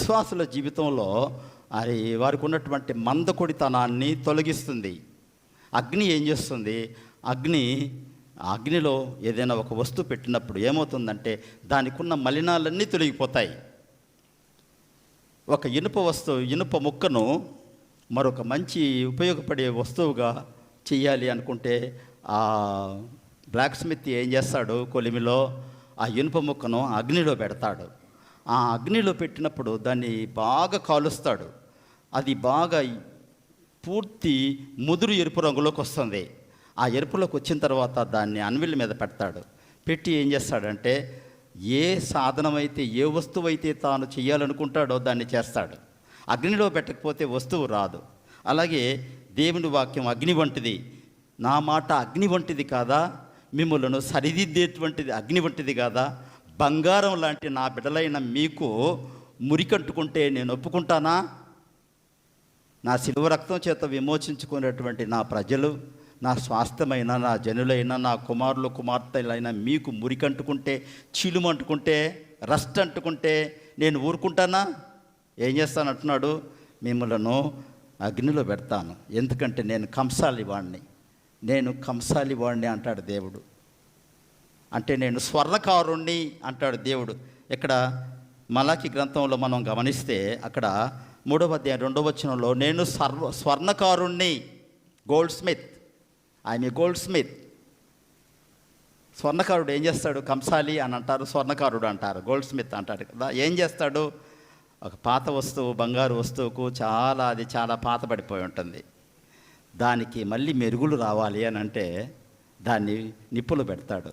విశ్వాసుల జీవితంలో అది వారికి ఉన్నటువంటి మందకొడితనాన్ని తొలగిస్తుంది. అగ్ని ఏం చేస్తుంది? అగ్నిలో ఏదైనా ఒక వస్తువు పెట్టినప్పుడు ఏమవుతుందంటే దానికి ఉన్న మలినాలన్నీ తొలగిపోతాయి. ఒక ఇనుప ముక్కను మరొక మంచి ఉపయోగపడే వస్తువుగా చెయ్యాలి అనుకుంటే ఆ బ్లాక్ స్మిత్ ఏం చేస్తాడు? కొలిమిలో ఆ ఇనుప ముక్కను అగ్నిలో పెడతాడు. ఆ అగ్నిలో పెట్టినప్పుడు దాన్ని బాగా కాలుస్తాడు. అది బాగా పూర్తి ముదురు ఎరుపు రంగులోకి వస్తుంది. ఆ ఎరుపులోకి వచ్చిన తర్వాత దాన్ని అన్విల్ మీద పెడతాడు. పెట్టి ఏం చేస్తాడంటే ఏ సాధనమైతే, ఏ వస్తువు అయితే తాను చేయాలనుకుంటాడో దాన్ని చేస్తాడు. అగ్నిలో పెట్టకపోతే వస్తువు రాదు. అలాగే దేవుని వాక్యం అగ్ని వంటిది, నా మాట అగ్ని వంటిది కాదా, మిమ్మల్ని సరిదిద్దేటువంటిది అగ్ని వంటిది కాదా, బంగారం లాంటి నా బిడ్డలైన మీకు మురికంటుకుంటే నేను ఒప్పుకుంటానా? నా శిలువ రక్తం చేత విమోచించుకునేటువంటి నా ప్రజలు, నా స్వాస్థ్యమైన నా జనులైన నా కుమారులు కుమార్తెలైన మీకు మురికంటుకుంటే, చీలుమంటుకుంటే, రస్ట్ అంటుకుంటే నేను ఊరుకుంటానా? ఏం చేస్తానంటున్నాడు? మిమ్మల్ని అగ్నిలో పెడతాను, ఎందుకంటే నేను కంసాలి వాడిని అంటాడు దేవుడు. అంటే నేను స్వర్ణకారుణ్ణి అంటాడు దేవుడు. ఇక్కడ మలాకి గ్రంథంలో మనం గమనిస్తే అక్కడ 3వ అధ్యాయం 2వ వచనంలో నేను స్వర్ణకారుణ్ణి, గోల్డ్ స్మిత్. స్వర్ణకారుడు ఏం చేస్తాడు? కంసాలి అని అంటారు, స్వర్ణకారుడు అంటారు, గోల్డ్ స్మిత్ అంటాడు కదా. ఏం చేస్తాడు? ఒక పాత వస్తువు, బంగారు వస్తువుకు అది చాలా పాతబడిపోయి ఉంటుంది. దానికి మళ్ళీ మెరుగులు రావాలి అని అంటే దాన్ని నిప్పులు పెడతాడు.